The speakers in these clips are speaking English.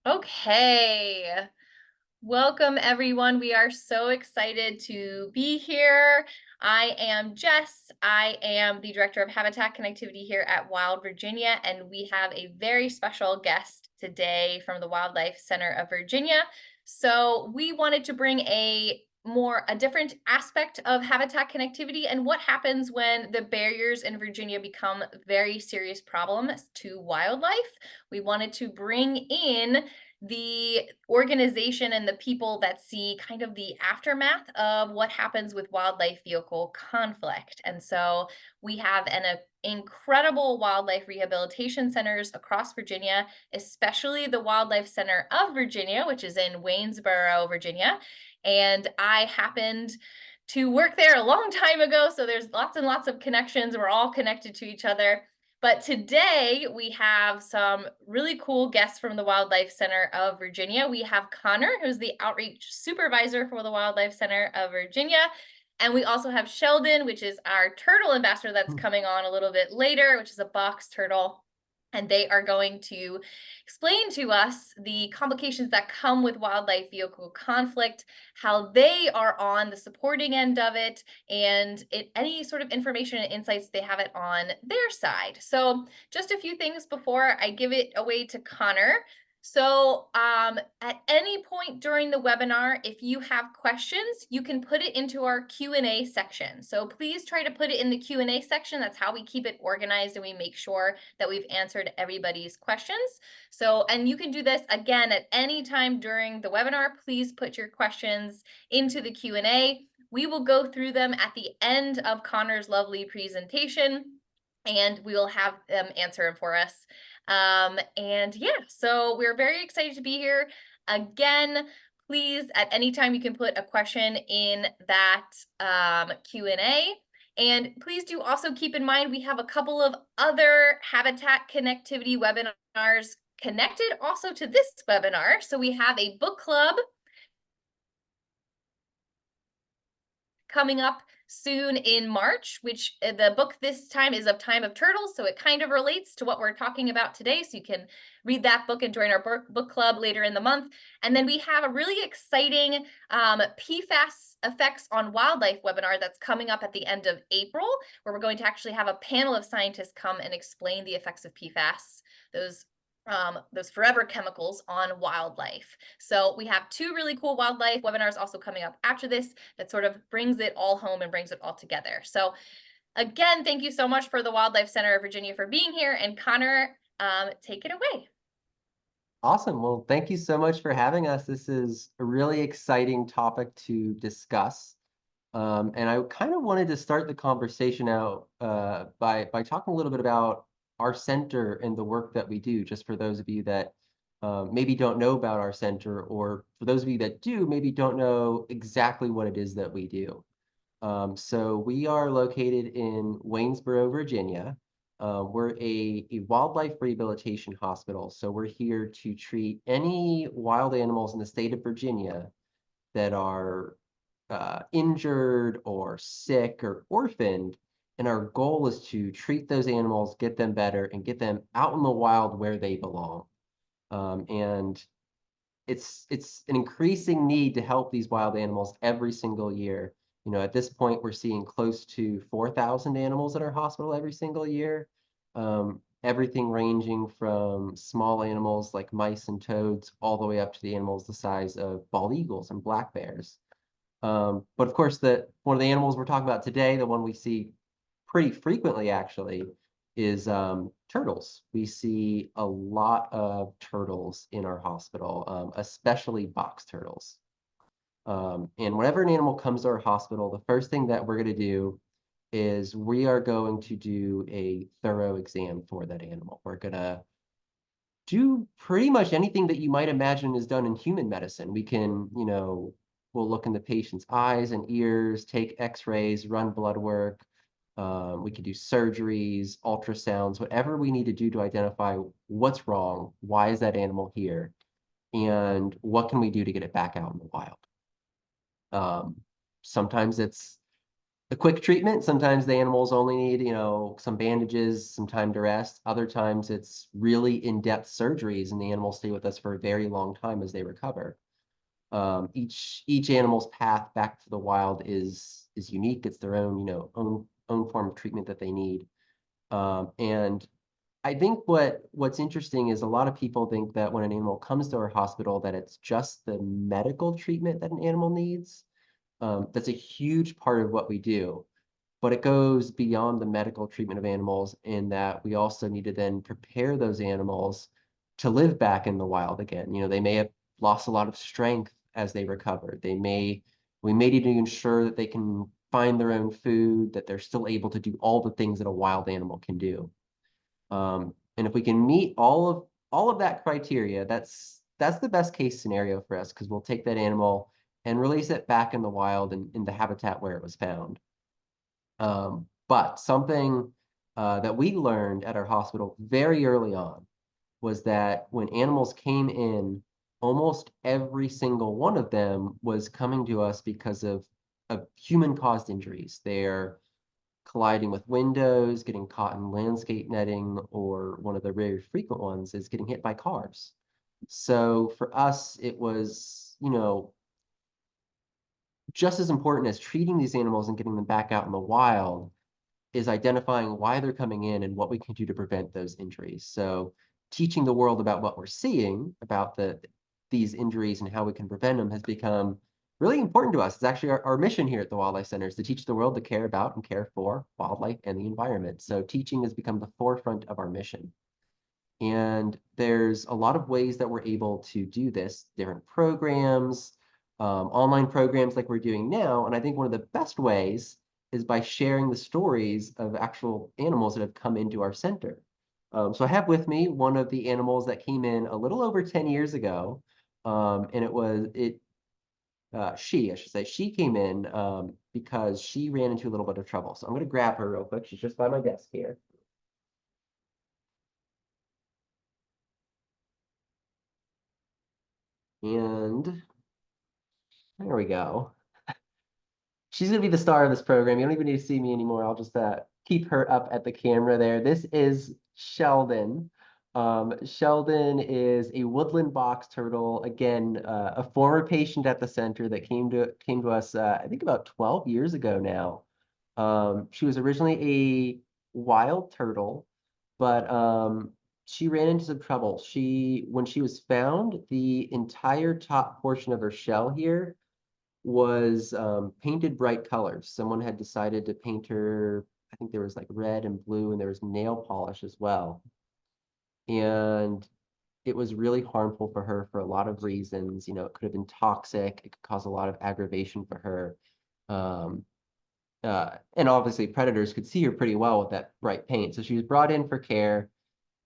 Okay. Welcome, everyone. We are so excited to be here. I am Jess. I am the Director of Habitat Connectivity here at Wild Virginia, and we have a very special guest today from the Wildlife Center of Virginia. So we wanted to bring a different aspect of habitat connectivity and what happens when the barriers in Virginia become very serious problems to wildlife. We wanted to bring in the organization and the people that see kind of the aftermath of what happens with wildlife vehicle conflict. And so we have an incredible wildlife rehabilitation centers across Virginia, especially the Wildlife Center of Virginia, which is in Waynesboro, Virginia. And I happened to work there a long time ago, so there's lots and lots of connections. We're all connected to each other. But today we have some really cool guests from the Wildlife Center of Virginia. We have Connor, who's the outreach supervisor for the Wildlife Center of Virginia. And we also have Sheldon, which is our turtle ambassador that's coming on a little bit later, which is a box turtle. And they are going to explain to us the complications that come with wildlife vehicle conflict, how they are on the supporting end of it, and any sort of information and insights they have it on their side. So just a few things before I give it away to Connor. So at any point during the webinar, if you have questions, you can put it into our Q&A section. So please try to put it in the Q&A section. That's how we keep it organized and we make sure that we've answered everybody's questions. So, and you can do this again at any time during the webinar. Please put your questions into the Q&A. We will go through them at the end of Connor's lovely presentation, and we will have them answer them for us. And yeah, so we're very excited to be here. Again, please, at any time you can put a question in that Q&A. And please do also keep in mind, we have a couple of other habitat connectivity webinars connected also to this webinar. So we have a book club coming up soon in March, which the book this time is of Time of Turtles, so it kind of relates to what we're talking about today, so you can read that book and join our book club later in the month. And then we have a really exciting PFAS effects on wildlife webinar that's coming up at the end of April, where we're going to actually have a panel of scientists come and explain the effects of PFAS, those forever chemicals on wildlife. So we have two really cool wildlife webinars also coming up after this that sort of brings it all home and brings it all together. So again, thank you so much for the Wildlife Center of Virginia for being here. And Connor, take it away. Awesome. Well, thank you so much for having us. This is a really exciting topic to discuss. And I kind of wanted to start the conversation out by talking a little bit about our center and the work that we do, just for those of you that maybe don't know about our center, or for those of you that do, maybe don't know exactly what it is that we do. So we are located in Waynesboro, Virginia. We're a wildlife rehabilitation hospital. So we're here to treat any wild animals in the state of Virginia that are injured or sick or orphaned. And our goal is to treat those animals, get them better, and get them out in the wild where they belong. And it's an increasing need to help these wild animals every single year. You know, at this point, we're seeing close to 4,000 animals at our hospital every single year. Everything ranging from small animals like mice and toads all the way up to the animals the size of bald eagles and black bears. But of course, one of the animals we're talking about today, the one we see pretty frequently actually, is turtles. We see a lot of turtles in our hospital, especially box turtles. And whenever an animal comes to our hospital, the first thing that we're going to do is we are going to do a thorough exam for that animal. We're going to do pretty much anything that you might imagine is done in human medicine. We can, we'll look in the patient's eyes and ears, take x-rays, run blood work. We can do surgeries, ultrasounds, whatever we need to do to identify what's wrong, why is that animal here, and what can we do to get it back out in the wild. Sometimes it's a quick treatment. Sometimes the animals only need, some bandages, some time to rest. Other times it's really in-depth surgeries, and the animals stay with us for a very long time as they recover. Each animal's path back to the wild is unique. It's their own, own form of treatment that they need. And I think what's interesting is a lot of people think that when an animal comes to our hospital, that it's just the medical treatment that an animal needs. That's a huge part of what we do, but it goes beyond the medical treatment of animals in that we also need to then prepare those animals to live back in the wild again. They may have lost a lot of strength as they recover. We may need to ensure that they can find their own food, that they're still able to do all the things that a wild animal can do. And if we can meet all of that criteria, that's the best case scenario for us because we'll take that animal and release it back in the wild and in the habitat where it was found. But something that we learned at our hospital very early on was that when animals came in, almost every single one of them was coming to us because of human-caused injuries. They're colliding with windows, getting caught in landscape netting, or one of the very frequent ones is getting hit by cars. So for us, it was, just as important as treating these animals and getting them back out in the wild is identifying why they're coming in and what we can do to prevent those injuries. So teaching the world about what we're seeing about these injuries and how we can prevent them has become really important to us. It's actually our mission here at the Wildlife Center is to teach the world to care about and care for wildlife and the environment. So teaching has become the forefront of our mission. And there's a lot of ways that we're able to do this, different programs, online programs like we're doing now. And I think one of the best ways is by sharing the stories of actual animals that have come into our center. So I have with me one of the animals that came in a little over 10 years ago. And I should say, she came in because she ran into a little bit of trouble. So I'm going to grab her real quick. She's just by my desk here. And there we go. She's gonna be the star of this program. You don't even need to see me anymore. I'll just keep her up at the camera there. This is Sheldon. Sheldon is a woodland box turtle. Again, a former patient at the center that came to us, I think about 12 years ago now. She was originally a wild turtle, but she ran into some trouble. When she was found, the entire top portion of her shell here was painted bright colors. Someone had decided to paint her, I think there was like red and blue, and there was nail polish as well. And it was really harmful for her for a lot of reasons. It could have been toxic, it could cause a lot of aggravation for her. Um, and obviously, predators could see her pretty well with that bright paint. So she was brought in for care.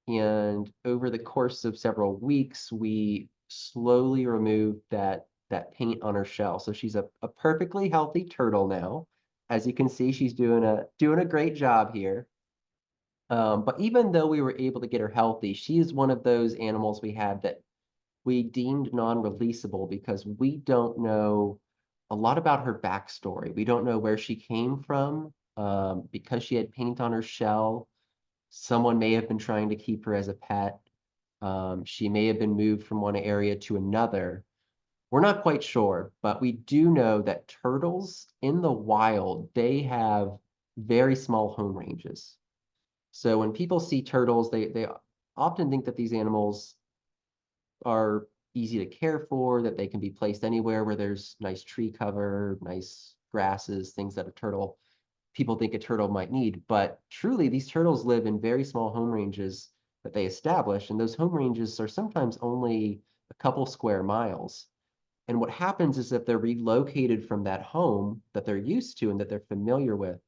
And over the course of several weeks, we slowly removed that paint on her shell. So she's a perfectly healthy turtle now. As you can see, she's doing a great job here. But even though we were able to get her healthy, she is one of those animals we had that we deemed non-releasable because we don't know a lot about her backstory. We don't know where she came from. Because she had paint on her shell, someone may have been trying to keep her as a pet. She may have been moved from one area to another. We're not quite sure, but we do know that turtles in the wild, they have very small home ranges. So when people see turtles, they often think that these animals are easy to care for, that they can be placed anywhere where there's nice tree cover, nice grasses, things that a turtle people think a turtle might need. But truly, these turtles live in very small home ranges that they establish, and those home ranges are sometimes only a couple square miles. And what happens is that they're relocated from that home that they're used to and that they're familiar with,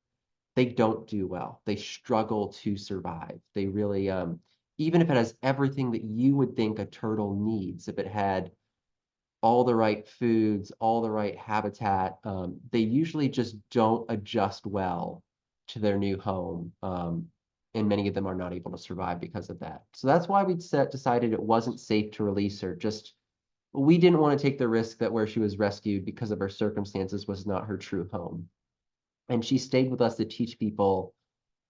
they don't do well. They struggle to survive. They really, even if it has everything that you would think a turtle needs, if it had all the right foods, all the right habitat, they usually just don't adjust well to their new home. And many of them are not able to survive because of that. So that's why we decided it wasn't safe to release her. Just we didn't want to take the risk that where she was rescued because of her circumstances was not her true home. and she stayed with us to teach people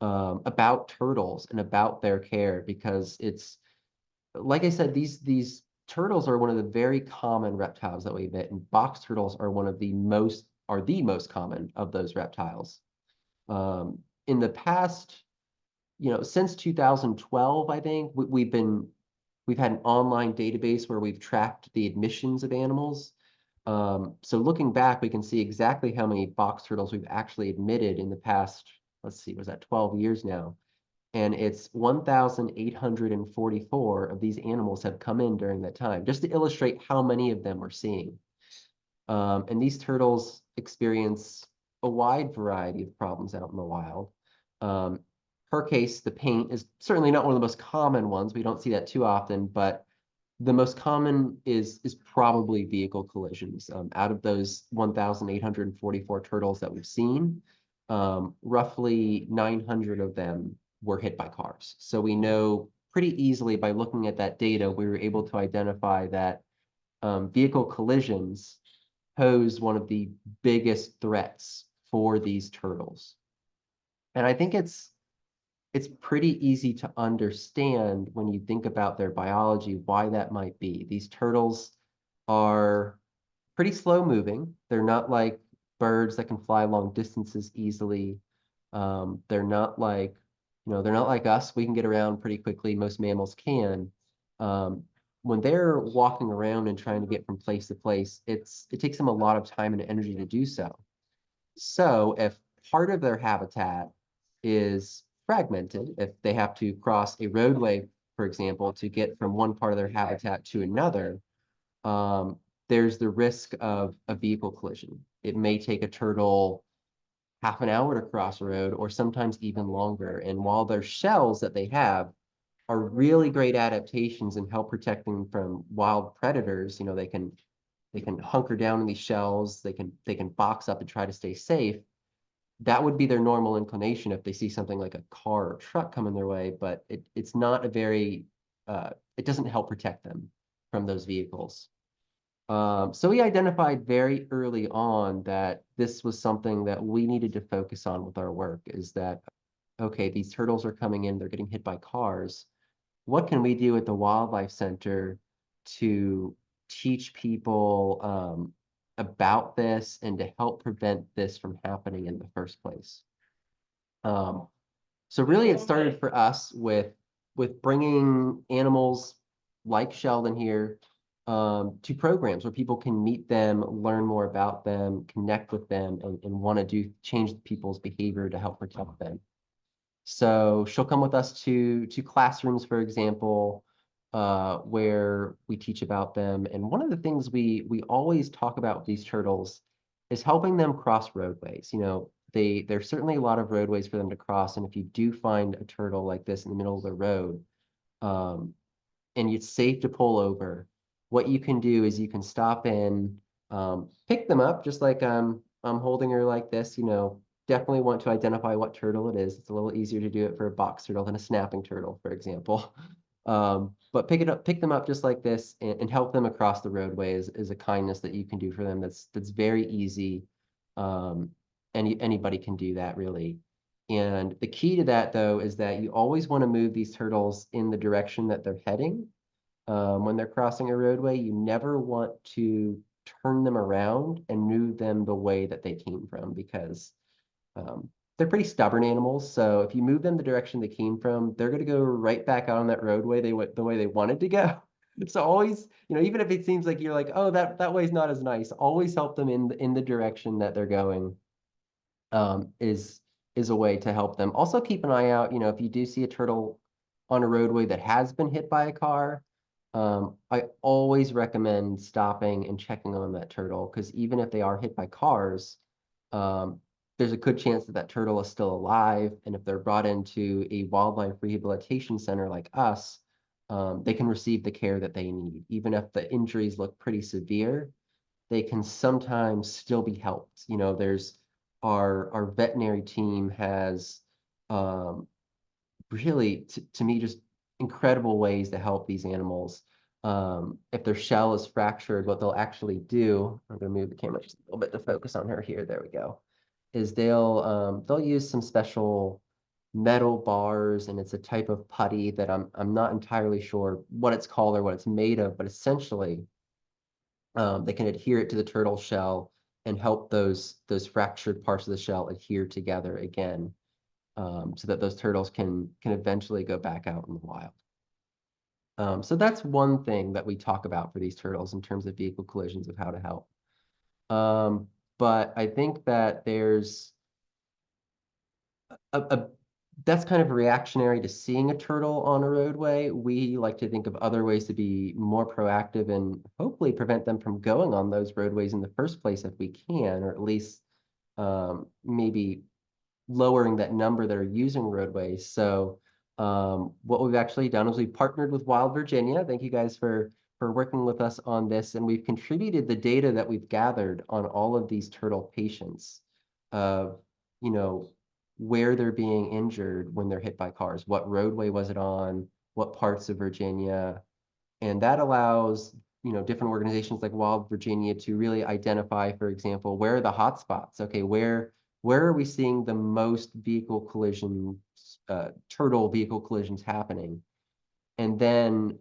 about turtles and about their care because it's like I said, these turtles are one of the very common reptiles that we emit, and box turtles are one of the most common of those reptiles. In the past, since 2012, I think we've had an online database where we've tracked the admissions of animals. So looking back, we can see exactly how many box turtles we've actually admitted in the past, let's see, was that 12 years now? And it's 1,844 of these animals have come in during that time, just to illustrate how many of them we're seeing. And these turtles experience a wide variety of problems out in the wild. Um, Her case, the paint is certainly not one of the most common ones. We don't see that too often, but the most common is probably vehicle collisions. Out of those 1,844 turtles that we've seen, roughly 900 of them were hit by cars. So we know pretty easily by looking at that data, we were able to identify that vehicle collisions pose one of the biggest threats for these turtles. And I think it's pretty easy to understand when you think about their biology why that might be. These turtles are pretty slow moving. They're not like birds that can fly long distances easily. They're not like, they're not like us. We can get around pretty quickly. Most mammals can. Um, when they're walking around and trying to get from place to place, it takes them a lot of time and energy to do so. So if part of their habitat is fragmented, if they have to cross a roadway, for example, to get from one part of their habitat to another, um, there's the risk of a vehicle collision. It may take a turtle half an hour to cross a road or sometimes even longer. And while their shells that they have are really great adaptations and help protect them from wild predators, they can hunker down in these shells, they can box up and try to stay safe. That would be their normal inclination if they see something like a car or truck coming their way, but it's not a very it doesn't help protect them from those vehicles. So we identified very early on that this was something that we needed to focus on with our work is that, okay, these turtles are coming in, they're getting hit by cars. What can we do at the Wildlife Center to teach people about this and to help prevent this from happening in the first place? Um, so really it started for us with bringing animals like Sheldon here to programs where people can meet them, learn more about them, connect with them, and want to change people's behavior to help protect them. So she'll come with us to classrooms, for example, where we teach about them. And one of the things we always talk about with these turtles is helping them cross roadways. There's certainly a lot of roadways for them to cross, and if you do find a turtle like this in the middle of the road, um, and it's safe to pull over, what you can do is you can stop in, pick them up, just like I'm holding her like this, definitely want to identify what turtle it is. It's a little easier to do it for a box turtle than a snapping turtle, for example. But pick them up just like this and help them across the roadway is a kindness that you can do for them. That's very easy. Um, anybody can do that really. And the key to that, though, is that you always want to move these turtles in the direction that they're heading. When they're crossing a roadway, you never want to turn them around and move them the way that they came from because um, they're pretty stubborn animals. So if you move them the direction they came from, they're going to go right back out on that roadway they went the way they wanted to go. So always, even if it seems like you're like, oh, that way's not as nice, always help them in the direction that they're going is a way to help them. Also keep an eye out, if you do see a turtle on a roadway that has been hit by a car, I always recommend stopping and checking on that turtle because even if they are hit by cars, um, there's a good chance that that turtle is still alive. And if they're brought into a wildlife rehabilitation center like us, they can receive the care that they need. Even if the injuries look pretty severe, they can sometimes still be helped. There's our veterinary team has um, really, to me, just incredible ways to help these animals. If their shell is fractured, what they'll actually do, I'm going to move the camera just a little bit to focus on her here. There we go. is they'll use some special metal bars, and it's a type of putty that I'm not entirely sure what it's called or what it's made of, but essentially, they can adhere it to the turtle shell and help those fractured parts of the shell adhere together again, so that those turtles can eventually go back out in the wild. So that's one thing that we talk about for these turtles in terms of vehicle collisions of how to help. Um, but I think that there's a that's kind of reactionary to seeing a turtle on a roadway. We like to think of other ways to be more proactive and hopefully prevent them from going on those roadways in the first place if we can, or at least maybe lowering that number that are using roadways. So, what we've actually done is we've partnered with Wild Virginia. Thank you guys for working with us on this, and we've contributed the data that we've gathered on all of these turtle patients of, you know, where they're being injured when they're hit by cars. What roadway was it on? What parts of Virginia? And that allows, different organizations like Wild Virginia to really identify, for example, where are the hot spots? Okay, where are we seeing the most vehicle collisions, turtle vehicle collisions happening? And then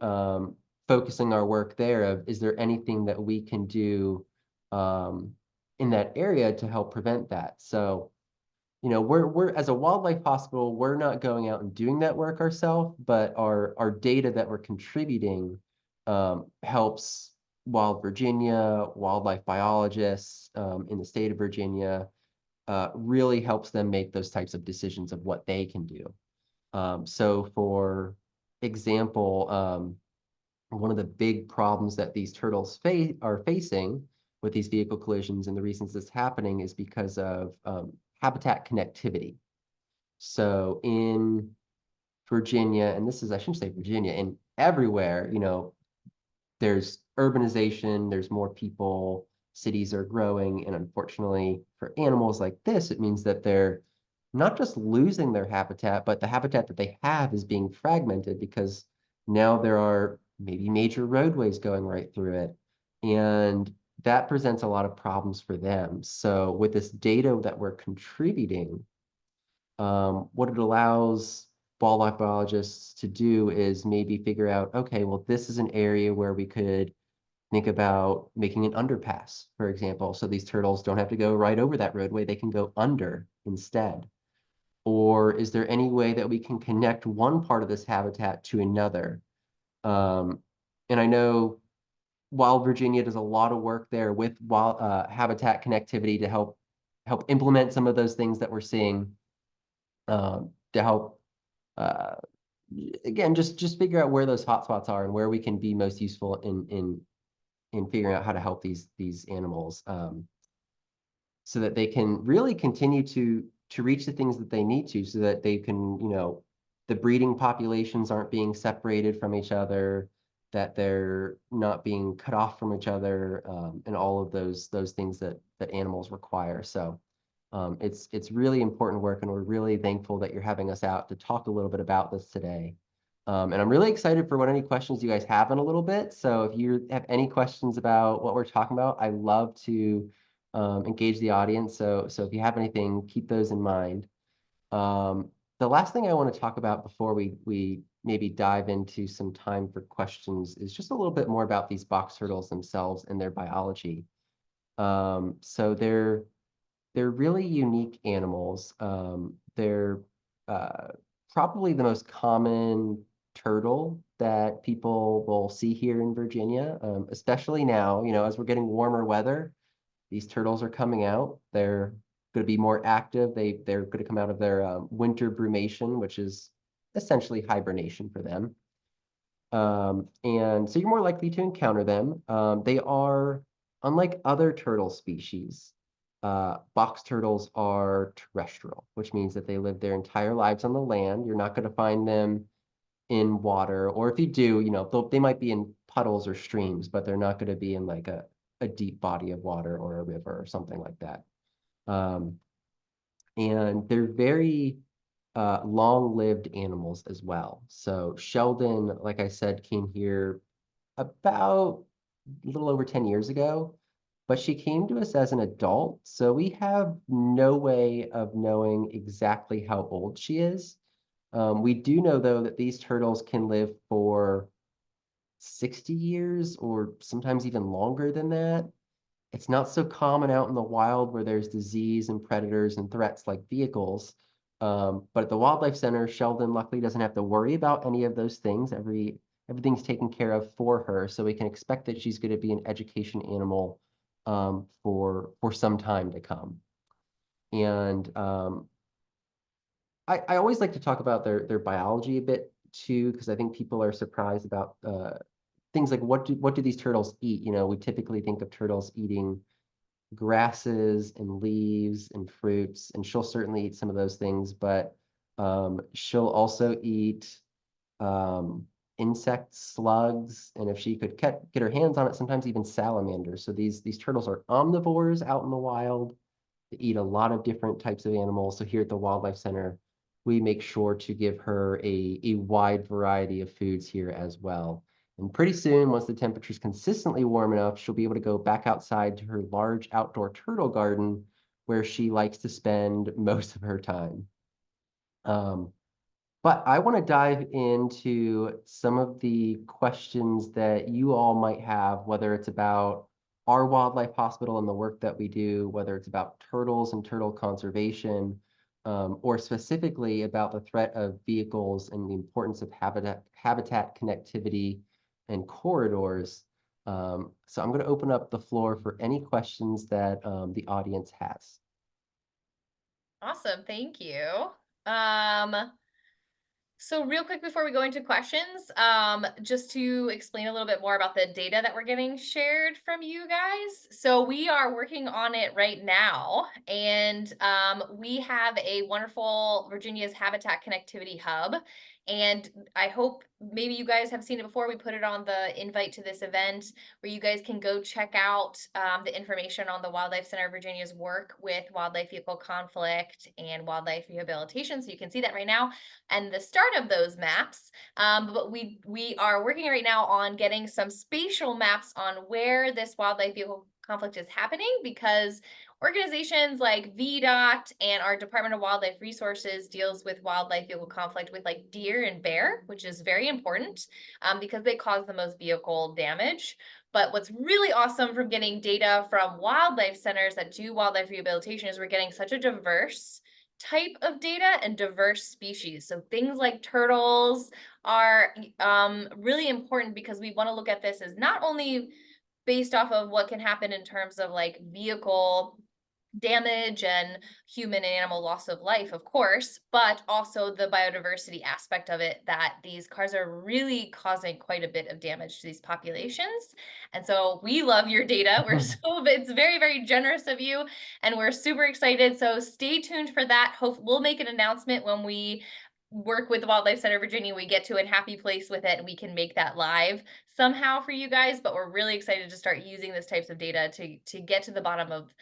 focusing our work there of, is there anything that we can do um, in that area to help prevent that? So, we're as a wildlife hospital, we're not going out and doing that work ourselves, but our data that we're contributing helps Wild Virginia, wildlife biologists in the state of Virginia, really helps them make those types of decisions of what they can do. So for example, one of the big problems that these turtles are facing with these vehicle collisions and the reasons this is happening is because of habitat connectivity. So in Virginia, and this is, I shouldn't say Virginia, in everywhere, there's urbanization, there's more people, cities are growing, and unfortunately for animals like this, it means that they're not just losing their habitat, but the habitat that they have is being fragmented because now there are maybe major roadways going right through it. And that presents a lot of problems for them. So with this data that we're contributing, what it allows wildlife biologists to do is maybe figure out, okay, well, this is an area where we could think about making an underpass, for example, so these turtles don't have to go right over that roadway, they can go under instead. Or is there any way that we can connect one part of this habitat to another? Um, and I know Wild Virginia does a lot of work there with habitat connectivity to help implement some of those things that we're seeing, to help uh, again just figure out where those hotspots are and where we can be most useful in figuring out how to help these animals, so that they can really continue to reach the things that they need to, so that they can, the breeding populations aren't being separated from each other, that they're not being cut off from each other, and all of those things that animals require. So it's really important work, and we're really thankful that you're having us out to talk a little bit about this today. And I'm really excited for what any questions you guys have in a little bit. So if you have any questions about what we're talking about, I love to engage the audience. So if you have anything, keep those in mind. Um, the last thing I want to talk about before we maybe dive into some time for questions is just a little bit more about these box turtles themselves and their biology. So they're really unique animals. They're uh, probably the most common turtle that people will see here in Virginia, especially now, as we're getting warmer weather, these turtles are coming out. They're going to be more active. They're going to come out of their winter brumation, which is essentially hibernation for them. And so you're more likely to encounter them. They are, unlike other turtle species, box turtles are terrestrial, which means that they live their entire lives on the land. You're not going to find them in water, or if you do, they might be in puddles or streams, but they're not going to be in like a deep body of water or a river or something like that. Um, and they're very long-lived animals as well. So Sheldon, like I said, came here about a little over 10 years ago. but she came to us as an adult, so we have no way of knowing exactly how old she is. We do know, though, that these turtles can live for 60 years or sometimes even longer than that. It's not so common out in the wild where there's disease and predators and threats like vehicles. But at the Wildlife Center, Sheldon luckily doesn't have to worry about any of those things. Everything's taken care of for her, so we can expect that she's going to be an education animal for some time to come. And I always like to talk about their biology a bit too, because I think people are surprised about things like what do these turtles eat? You know, we typically think of turtles eating grasses and leaves and fruits, and she'll certainly eat some of those things, but she'll also eat um, insects, slugs, and if she could get her hands on it, sometimes even salamanders. So these turtles are omnivores out in the wild. They eat a lot of different types of animals. So here at the Wildlife Center, we make sure to give her a wide variety of foods here as well. And pretty soon, once the temperature's consistently warm enough, she'll be able to go back outside to her large outdoor turtle garden where she likes to spend most of her time. Um, but I want to dive into some of the questions that you all might have, whether it's about our wildlife hospital and the work that we do, whether it's about turtles and turtle conservation, or specifically about the threat of vehicles and the importance of habitat connectivity and corridors. So I'm going to open up the floor for any questions that the audience has. Awesome, thank you. Um, So real quick before we go into questions, just to explain a little bit more about the data that we're getting shared from you guys. So we are working on it right now, and we have a wonderful Virginia's Habitat Connectivity Hub. And I hope maybe you guys have seen it before. We put it on the invite to this event where you guys can go check out the information on the Wildlife Center of Virginia's work with wildlife vehicle conflict and wildlife rehabilitation. So you can see that right now and the start of those maps. But we are working right now on getting some spatial maps on where this wildlife vehicle conflict is happening, because organizations like VDOT and our Department of Wildlife Resources deals with wildlife vehicle conflict with like deer and bear, which is very important because they cause the most vehicle damage. But what's really awesome from getting data from wildlife centers that do wildlife rehabilitation is we're getting such a diverse type of data and diverse species. So things like turtles are really important because we want to look at this as not only based off of what can happen in terms of like vehicle damage and human and animal loss of life, of course, but also the biodiversity aspect of it, that these cars are really causing quite a bit of damage to these populations. And so we love your data. It's very, very generous of you, and we're super excited. So stay tuned for that. Hope we'll make an announcement when we work with the Wildlife Center of Virginia, we get to a happy place with it and we can make that live somehow for you guys. But we're really excited to start using this types of data to get to the bottom of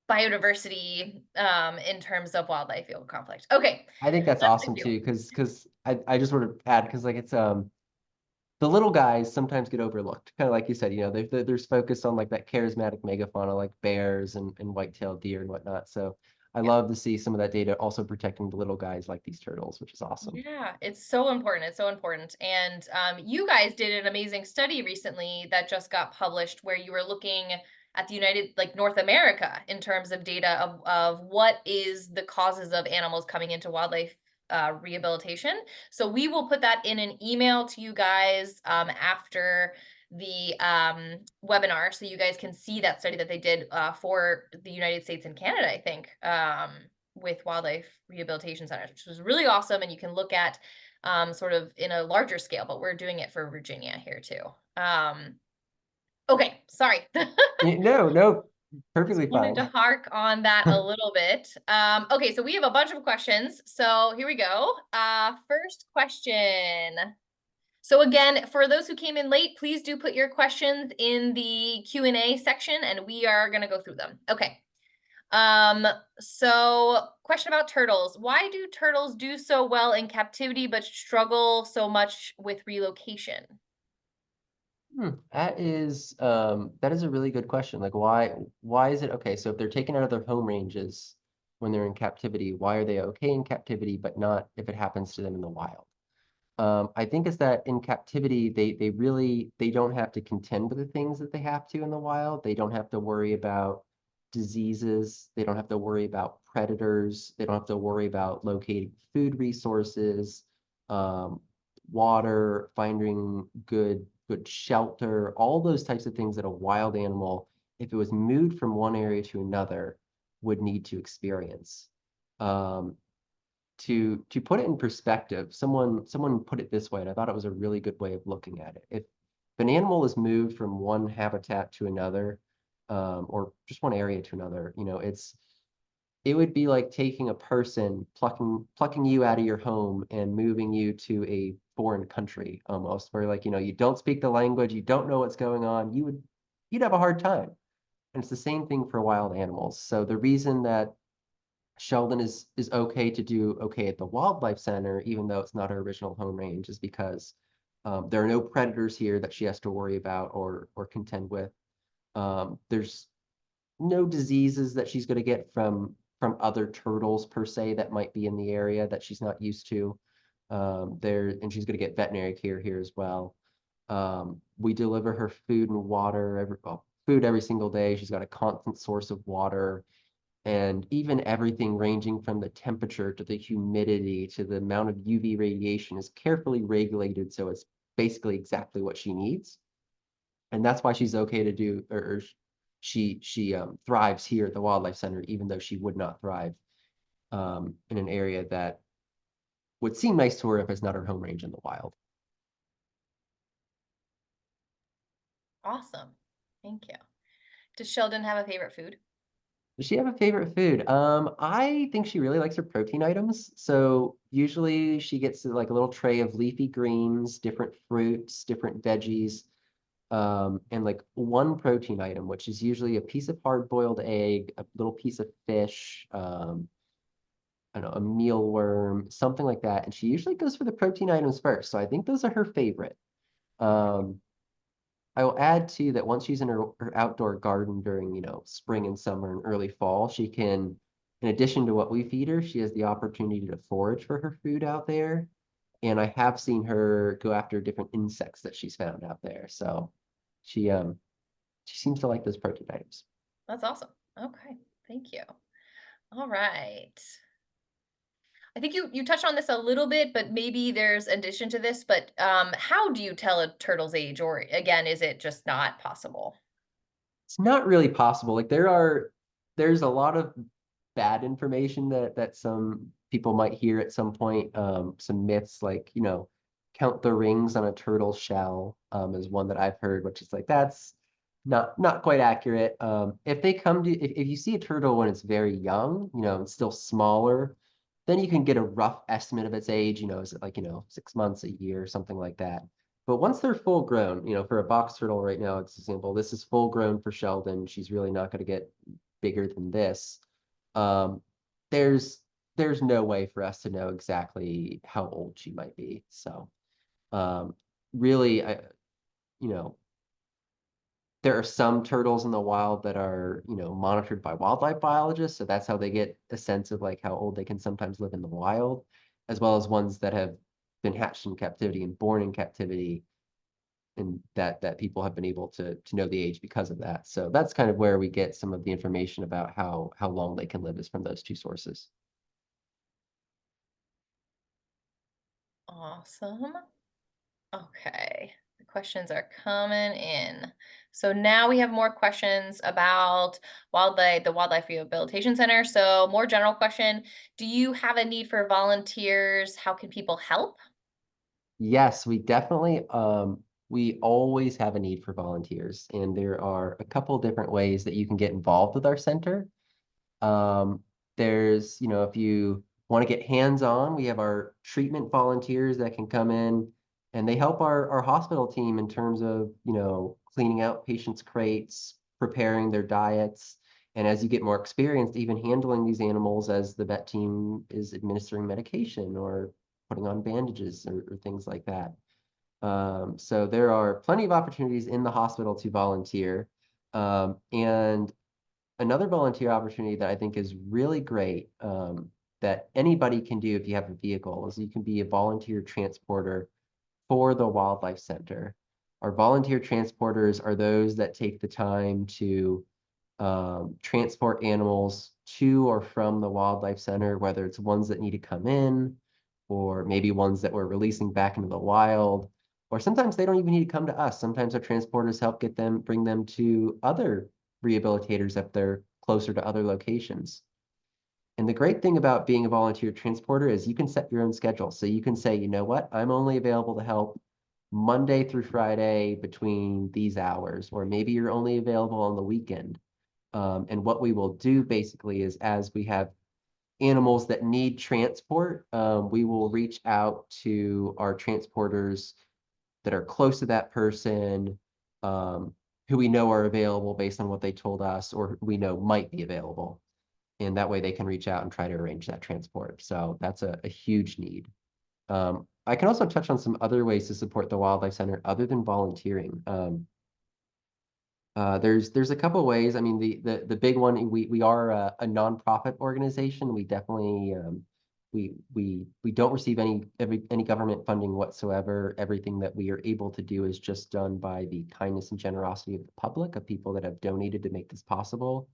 biodiversity in terms of wildlife field conflict. Okay, I think that's last awesome few. too, because I just want to add because like it's the little guys sometimes get overlooked. Kind of like you said, you know, there's focus on like that charismatic megafauna like bears and white-tailed deer and whatnot. So I Yeah. love to see some of that data also protecting the little guys like these turtles, which is awesome. Yeah, it's so important. It's so important. And you guys did an amazing study recently that just got published where you were looking at the United, like North America, in terms of data of what is the causes of animals coming into wildlife rehabilitation. So we will put that in an email to you guys after the webinar so you guys can see that study that they did for the United States and Canada, I think. With wildlife rehabilitation centers, which was really awesome. And you can look at sort of in a larger scale, but we're doing it for Virginia here too. Okay, sorry. No, no, Just perfectly wanted to fine. hark on that a little bit. Okay, so we have a bunch of questions. So here we go. First question. So again, for those who came in late, please do put your questions in the Q&A section and we are going to go through them. Okay. So question about turtles. Why do turtles do so well in captivity but struggle so much with relocation? That is a really good question. Like why is it okay? So if they're taken out of their home ranges when they're in captivity, why are they okay in captivity, but not if it happens to them in the wild? I think is that in captivity, they don't have to contend with the things that they have to in the wild. They don't have to worry about diseases. They don't have to worry about predators. They don't have to worry about locating food resources, um, water, finding good shelter, all those types of things that a wild animal, if it was moved from one area to another, would need to experience. Um, to put it in perspective, someone put it this way, and I thought it was a really good way of looking at it. If an animal is moved from one habitat to another, or just one area to another, it would be like taking a person, plucking you out of your home and moving you to a foreign country almost, where like, you don't speak the language, you don't know what's going on, you'd have a hard time. And it's the same thing for wild animals. So the reason that Sheldon is okay to do okay at the wildlife center, even though it's not her original home range, is because there are no predators here that she has to worry about or contend with. There's no diseases that she's going to get from other turtles per se that might be in the area that she's not used to. And she's going to get veterinary care here as well. We deliver her food and water food every single day. She's got a constant source of water and even everything ranging from the temperature to the humidity to the amount of UV radiation is carefully regulated so it's basically exactly what she needs. And that's why she's okay to do, or she thrives here at the Wildlife Center, even though she would not thrive in an area that would seem nice to her if it's not her home range in the wild. Awesome. Thank you. Does Sheldon have a favorite food? Does she have a favorite food? I think she really likes her protein items. So usually she gets like a little tray of leafy greens, different fruits, different veggies, and like one protein item, which is usually a piece of hard-boiled egg, a little piece of fish, I don't know, a mealworm, something like that. And she usually goes for the protein items first. So I think those are her favorite. Um, I will add too that once she's in her outdoor garden during, spring and summer and early fall, she can, in addition to what we feed her, she has the opportunity to forage for her food out there. And I have seen her go after different insects that she's found out there. So she um she seems to like those protein items. That's awesome. Okay. Thank you. All right. I think you touched on this a little bit, but maybe there's addition to this, but how do you tell a turtle's age, or again, is it just not possible? It's not really possible. Like there's a lot of bad information that some people might hear at some point. Some myths like, count the rings on a turtle's shell, is one that I've heard, which is like that's not quite accurate. If they come to if you see a turtle when it's very young, and still smaller, then you can get a rough estimate of its age, is it like, 6 months, a year, something like that. But once they're full grown, for a box turtle right now, it's example, this is full grown for Sheldon. She's really not going to get bigger than this. Um, there's there's no way for us to know exactly how old she might be. So um, really, you know, there are some turtles in the wild that are, monitored by wildlife biologists. So that's how they get a sense of like how old they can sometimes live in the wild, as well as ones that have been hatched in captivity and born in captivity and that people have been able to know the age because of that. So that's kind of where we get some of the information about how long they can live is from those two sources. Awesome. Okay. The questions are coming in. So now we have more questions about the Wildlife Rehabilitation Center. So more general question, do you have a need for volunteers? How can people help? Yes, we always have a need for volunteers, and there are a couple different ways that you can get involved with our center. Um, if you want to get hands-on, we have our treatment volunteers that can come in and they help our hospital team in terms of, cleaning out patients' crates, preparing their diets. And as you get more experienced, even handling these animals as the vet team is administering medication or putting on bandages or things like that. So there are plenty of opportunities in the hospital to volunteer. And another volunteer opportunity that I think is really great, that anybody can do if you have a vehicle, is you can be a volunteer transporter for the wildlife center. Our volunteer transporters are those that take the time to transport animals to or from the wildlife center, whether it's ones that need to come in, or maybe ones that we're releasing back into the wild, or sometimes they don't even need to come to us. Sometimes our transporters help bring them to other rehabilitators if they're closer to other locations. And the great thing about being a volunteer transporter is you can set your own schedule. So you can say, you know what, I'm only available to help Monday through Friday between these hours, or maybe you're only available on the weekend. And what we will do basically is, as we have animals that need transport, we will reach out to our transporters that are close to that person, um, who we know are available based on what they told us, or we know might be available. And that way they can reach out and try to arrange that transport. So that's a huge need. I can also touch on some other ways to support the Wildlife Center other than volunteering. There's a couple of ways. I mean, the big one, we are a nonprofit organization. We definitely we don't receive any government funding whatsoever. Everything that we are able to do is just done by the kindness and generosity of the public, of people that have donated to make this possible.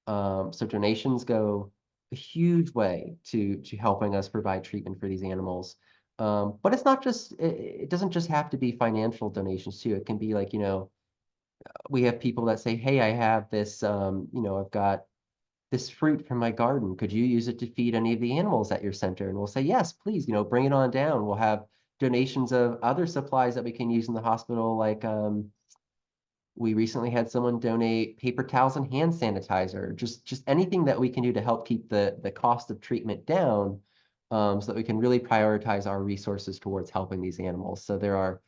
So donations go a huge way to helping us provide treatment for these animals. But it's not just it doesn't just have to be financial donations too. It can be like, we have people that say, hey, I have this, I've got this fruit from my garden. Could you use it to feed any of the animals at your center? And we'll say, yes, please, bring it on down. We'll have donations of other supplies that we can use in the hospital. Like, we recently had someone donate paper towels and hand sanitizer, just anything that we can do to help keep the cost of treatment down, so that we can really prioritize our resources towards helping these animals. So there are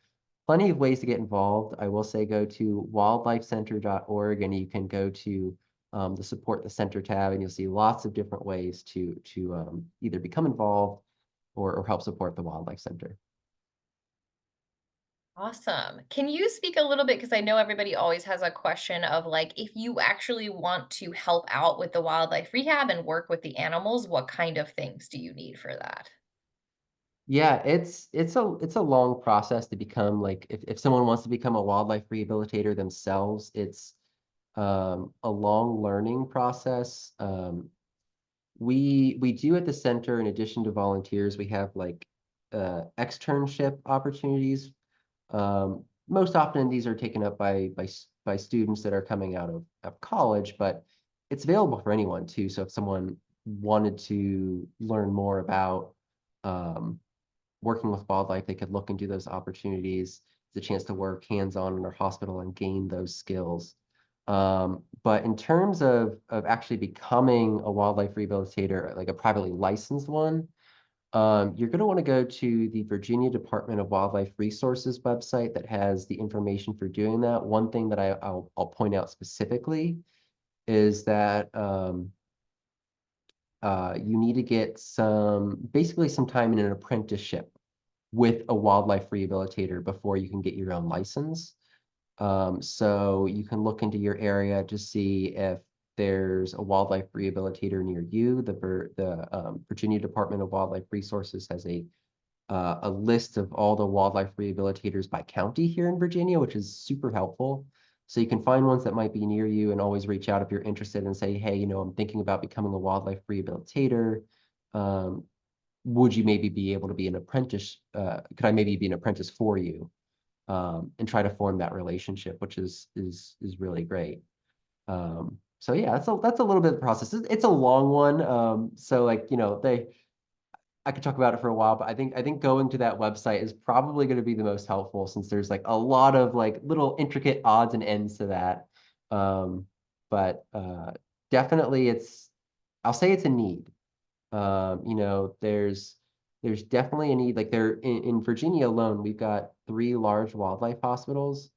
plenty of ways to get involved. I will say go to wildlifecenter.org, and you can go to the Support the Center tab, and you'll see lots of different ways to either become involved or help support the Wildlife Center. Awesome. Can you speak a little bit, because I know everybody always has a question of like, if you actually want to help out with the wildlife rehab and work with the animals, what kind of things do you need for that? Yeah, it's a long process to become, like, if someone wants to become a wildlife rehabilitator themselves, it's a long learning process. We do at the center, in addition to volunteers, we have like externship opportunities. Most often these are taken up by students that are coming out of college, but it's available for anyone too. So if someone wanted to learn more about um, working with wildlife, they could look into those opportunities. It's a chance to work hands-on in our hospital and gain those skills. But in terms of actually becoming a wildlife rehabilitator, like a privately licensed one, you're going to want to go to the Virginia Department of Wildlife Resources website that has the information for doing that. One thing that I'll point out specifically is that you need to get basically some time in an apprenticeship with a wildlife rehabilitator before you can get your own license. So you can look into your area to see if there's a wildlife rehabilitator near you. The Virginia Department of Wildlife Resources has a list of all the wildlife rehabilitators by county here in Virginia, which is super helpful. So you can find ones that might be near you and always reach out if you're interested and say, hey, I'm thinking about becoming a wildlife rehabilitator. Um, would you maybe be able to be an apprentice? Could I maybe be an apprentice for you? And try to form that relationship, which is really great. So yeah, that's a little bit of the process. It's a long one. So like, I could talk about it for a while, but I think going to that website is probably going to be the most helpful, since there's like a lot of like little intricate odds and ends to that. Um, but definitely I'll say it's a need. There's definitely a need. Like, in Virginia alone, we've got 3 large wildlife hospitals,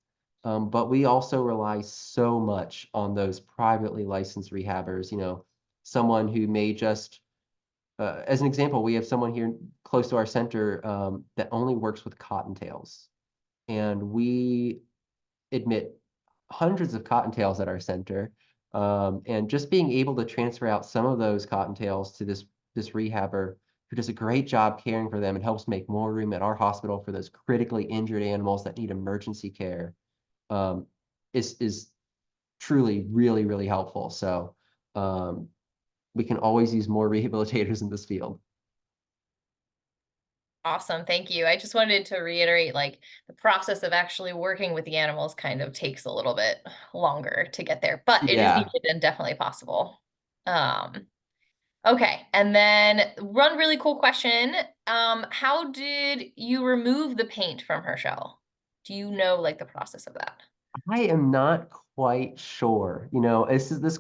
but we also rely so much on those privately licensed rehabbers. Someone who may just, as an example, we have someone here close to our center that only works with cottontails. and we admit hundreds of cottontails at our center. And just being able to transfer out some of those cottontails to this rehabber who does a great job caring for them and helps make more room at our hospital for those critically injured animals that need emergency care, um, is truly really, really helpful. So um, we can always use more rehabilitators in this field. Awesome, thank you. I just wanted to reiterate, like, the process of actually working with the animals kind of takes a little bit longer to get there, but it is Yeah. needed and definitely possible. Um, okay, and then one really cool question. How did you remove the paint from her shell? Do you know, like, the process of that? I am not quite sure. This,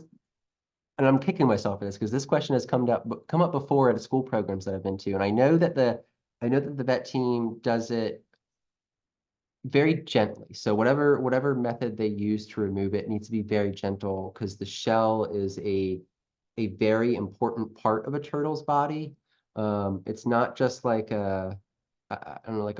and I'm kicking myself for this because this question has come up before at school programs that I've been to, and I know that the vet team does it very gently. So whatever method they use to remove it needs to be very gentle because the shell is a very important part of a turtle's body. It's not just like I don't know, like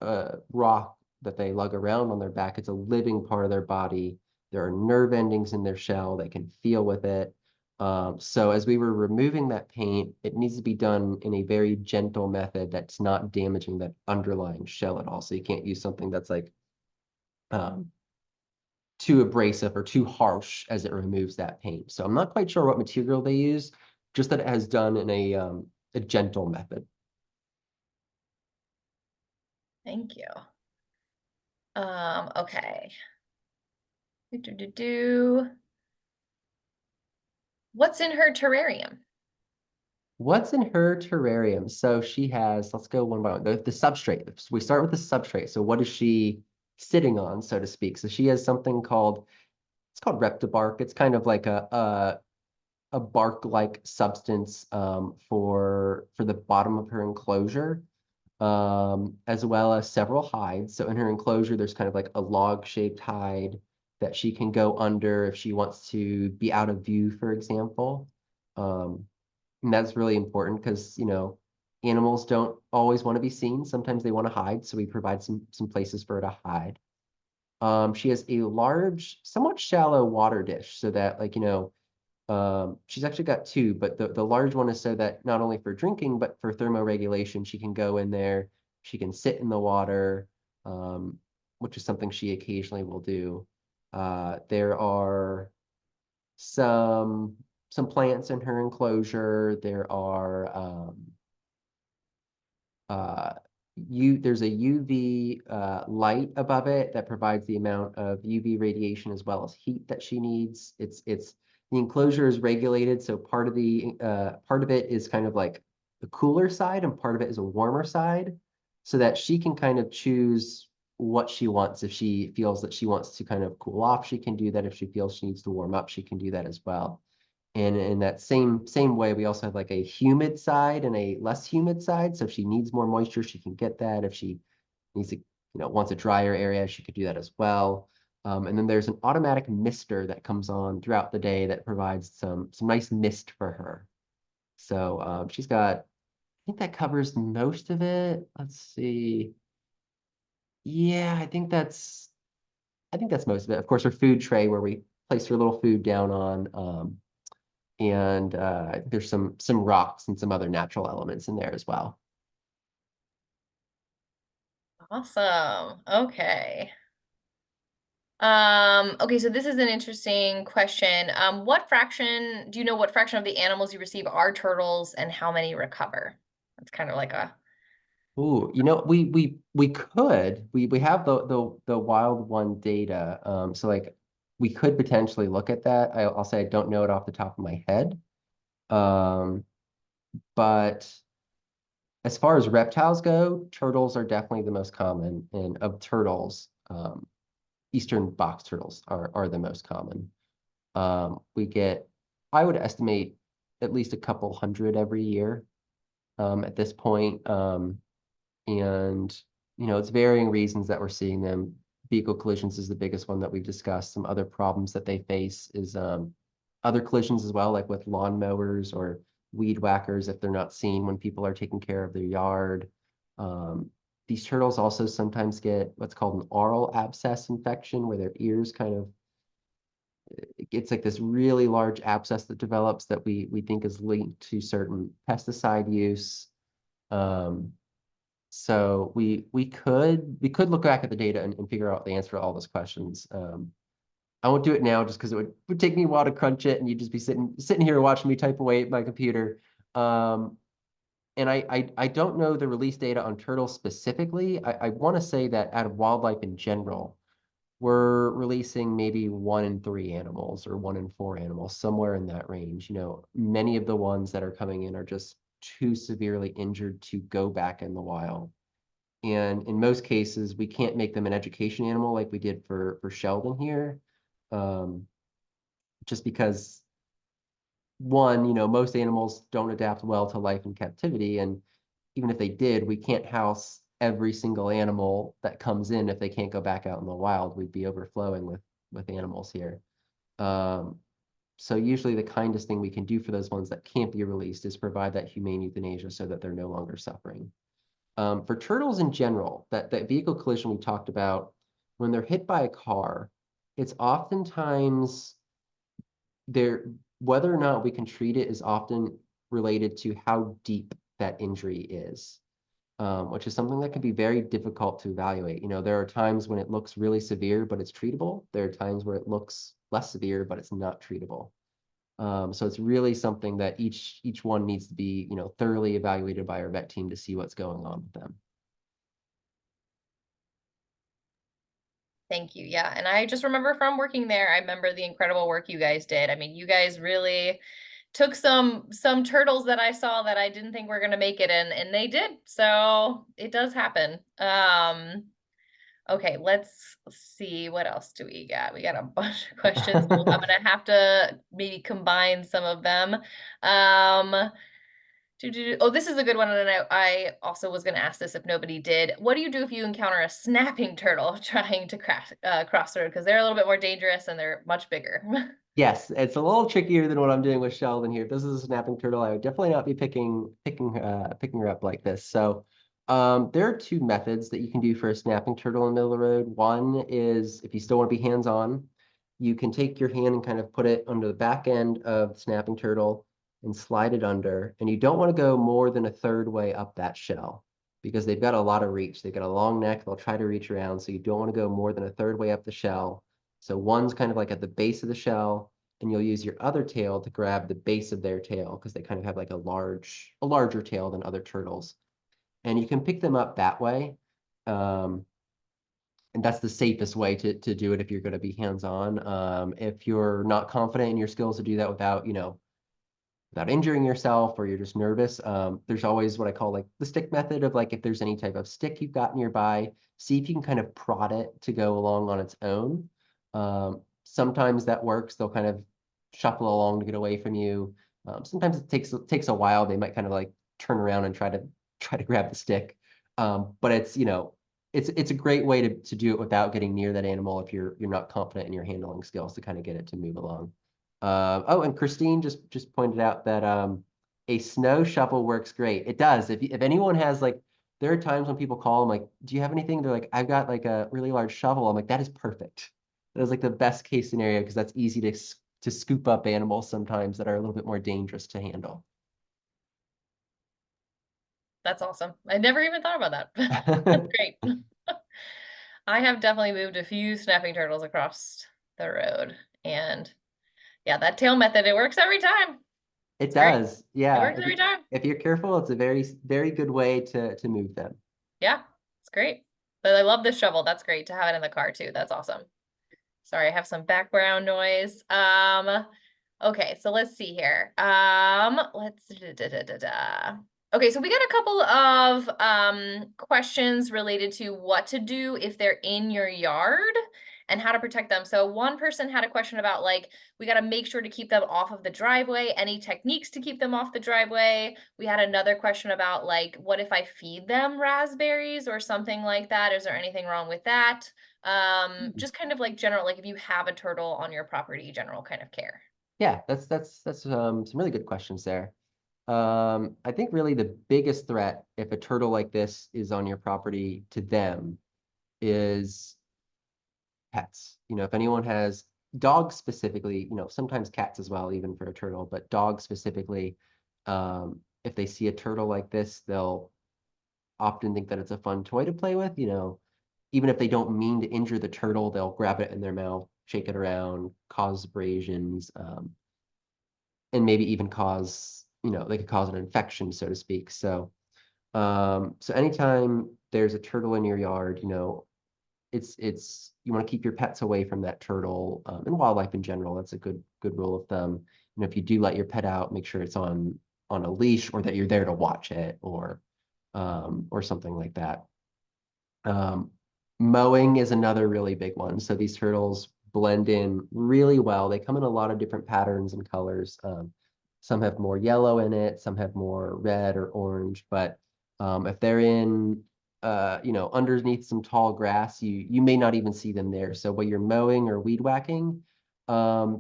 a rock that they lug around on their back. It's a living part of their body. There are nerve endings in their shell. They can feel with it. So as we were removing that paint, it needs to be done in a very gentle method that's not damaging that underlying shell at all. So you can't use something that's like um, too abrasive or too harsh as it removes that paint. So I'm not quite sure what material they use, just that it has done in a gentle method. Thank you. Okay. Do, do, do, do. What's in her terrarium? What's in her terrarium? So she has, let's go one by one. The substrate. So we start with the substrate. So what is she sitting on, so to speak? So she has something called, it's called reptibark. It's kind of like a bark-like substance for the bottom of her enclosure, as well as several hides. So in her enclosure, there's kind of like a log-shaped hide that she can go under if she wants to be out of view, for example. Um, and that's really important because, animals don't always want to be seen. Sometimes they want to hide, so we provide some places for her to hide. She has a large, somewhat shallow water dish so that, like, she's actually got two, but the large one is so that not only for drinking, but for thermoregulation, she can go in there, she can sit in the water, um, which is something she occasionally will do. There are some some plants in her enclosure. There are uh, there's a UV light above it that provides the amount of UV radiation as well as heat that she needs. It's the enclosure is regulated, so part of it is kind of like the cooler side, and part of it is a warmer side, so that she can kind of choose what she wants. If she feels that she wants to kind of cool off, she can do that. If she feels she needs to warm up, she can do that as well. And in that same way, we also have like a humid side and a less humid side. So if she needs more moisture, she can get that. If she needs to, wants a drier area, she could do that as well. And then there's an automatic mister that comes on throughout the day that provides some nice mist for her. So she's got, I think that covers most of it. Let's see. Yeah, I think that's most of it. Of course, her food tray where we place her little food down on. And there's some rocks and some other natural elements in there as well. Awesome. Okay. Okay, so this is an interesting question. Do you know what fraction of the animals you receive are turtles and how many recover? That's kind of like a, Ooh, we have the wild one data. So like we could potentially look at that. I'll say I don't know it off the top of my head. Um, but as far as reptiles go, turtles are definitely the most common. And of turtles, eastern box turtles are the most common. We get, I would estimate at least a couple hundred every year at this point. And, it's varying reasons that we're seeing them. Vehicle collisions is the biggest one that we've discussed. Some other problems that they face is other collisions as well, like with lawnmowers or weed whackers if they're not seen when people are taking care of their yard. Um, These turtles also sometimes get what's called an oral abscess infection, where their ears kind of, it's like this really large abscess that develops that we think is linked to certain pesticide use. Um, so we could look back at the data and figure out the answer to all those questions. I won't do it now just because it would take me a while to crunch it, and you'd just be sitting here watching me type away at my computer. Um, and I don't know the release data on turtles specifically. I want to say that out of wildlife in general, we're releasing maybe 1 in 3 animals or 1 in 4 animals, somewhere in that range. Many of the ones that are coming in are just too severely injured to go back in the wild. And in most cases, we can't make them an education animal like we did for Sheldon here, um, just because one, most animals don't adapt well to life in captivity, and even if they did, we can't house every single animal that comes in if they can't go back out in the wild. We'd be overflowing with animals here. Um, so usually the kindest thing we can do for those ones that can't be released is provide that humane euthanasia so that they're no longer suffering. For turtles in general, that vehicle collision we talked about, when they're hit by a car, it's oftentimes there, whether or not we can treat it is often related to how deep that injury is, which is something that can be very difficult to evaluate. There are times when it looks really severe, but it's treatable. There are times where it looks less severe, but it's not treatable. So it's really something that each one needs to be, thoroughly evaluated by our vet team to see what's going on with them. Thank you. Yeah. And I just remember from working there, I remember the incredible work you guys did. I mean, you guys really took some turtles that I saw that I didn't think were going to make it and they did. So it does happen. Okay, let's see what else do we got. We got a bunch of questions. So I'm gonna have to maybe combine some of them. Um, oh, this is a good one, and I also was gonna ask this if nobody did. What do you do if you encounter a snapping turtle trying to cross the road? Because they're a little bit more dangerous and they're much bigger. Yes, it's a little trickier than what I'm doing with Sheldon here. If this is a snapping turtle, I would definitely not be picking her up like this. So, there are two methods that you can do for a snapping turtle in the middle of the road. One is if you still want to be hands-on, you can take your hand and kind of put it under the back end of the snapping turtle and slide it under. And you don't want to go more than a third way up that shell because they've got a lot of reach. They've got a long neck. They'll try to reach around. So you don't want to go more than a third way up the shell. So one's kind of like at the base of the shell, and you'll use your other tail to grab the base of their tail because they kind of have like a larger tail than other turtles. And you can pick them up that way. Um, and that's the safest way to do it if you're going to be hands-on. If you're not confident in your skills to do that without injuring yourself, or you're just nervous, there's always what I call like the stick method of like if there's any type of stick you've got nearby, see if you can kind of prod it to go along on its own. Sometimes that works. They'll kind of shuffle along to get away from you. Sometimes it takes a while. They might kind of like turn around and try to grab the stick. But it's a great way to do it without getting near that animal if you're not confident in your handling skills to kind of get it to move along. Oh, and Christine just pointed out that a snow shovel works great. It does. If anyone has like, there are times when people call, I'm like, do you have anything? They're like, I've got like a really large shovel. I'm like, that is perfect. That is like the best case scenario because that's easy to scoop up animals sometimes that are a little bit more dangerous to handle. That's awesome. I never even thought about that. That's great. I have definitely moved a few snapping turtles across the road, and yeah, that tail method, it works every time. It It's great. does. It Yeah. works every time. If you're careful, it's a very good way to move them. Yeah, it's great. But I love this shovel. That's great to have it in the car too. That's awesome. Sorry, I have some background noise. Okay, so let's see here. Let's Okay, so we got a couple of questions related to what to do if they're in your yard and how to protect them. So one person had a question about like we got to make sure to keep them off of the driveway, any techniques to keep them off the driveway. We had another question about like what if I feed them raspberries or something like that? Is there anything wrong with that? Just kind of like general, like if you have a turtle on your property, general kind of care. Yeah, that's some really good questions there. I think really the biggest threat if a turtle like this is on your property to them is pets. If anyone has dogs specifically, sometimes cats as well, even for a turtle, but dogs specifically, if they see a turtle like this, they'll often think that it's a fun toy to play with. Even if they don't mean to injure the turtle, they'll grab it in their mouth, shake it around, cause abrasions, and maybe even they could cause an infection, so to speak. So anytime there's a turtle in your yard, it's you want to keep your pets away from that turtle, and wildlife in general. That's a good rule of thumb. If you do let your pet out, make sure it's on a leash, or that you're there to watch it, or something like that. Um, Mowing is another really big one. So these turtles blend in really well. They come in a lot of different patterns and colors. Some have more yellow in it, some have more red or orange. But if they're in, underneath some tall grass, you may not even see them there. So while you're mowing or weed whacking,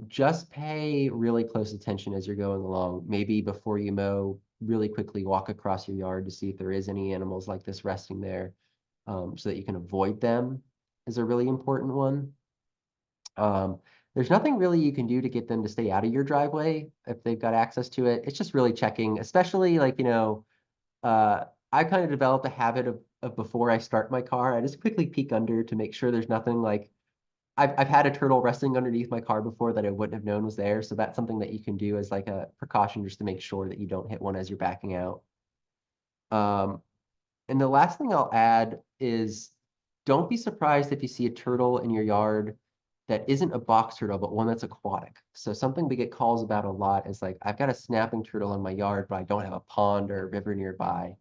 just pay really close attention as you're going along. Maybe before you mow, really quickly walk across your yard to see if there is any animals like this resting there, so that you can avoid them, is a really important one. Um, there's nothing really you can do to get them to stay out of your driveway if they've got access to it. It's just really checking, especially like, uh, I kind of developed a habit of before I start my car, I just quickly peek under to make sure there's nothing like I've had a turtle resting underneath my car before that I wouldn't have known was there. So that's something that you can do as like a precaution just to make sure that you don't hit one as you're backing out. Um, And the last thing I'll add is don't be surprised if you see a turtle in your yard that isn't a box turtle, but one that's aquatic. So something we get calls about a lot is like, I've got a snapping turtle in my yard, but I don't have a pond or a river nearby.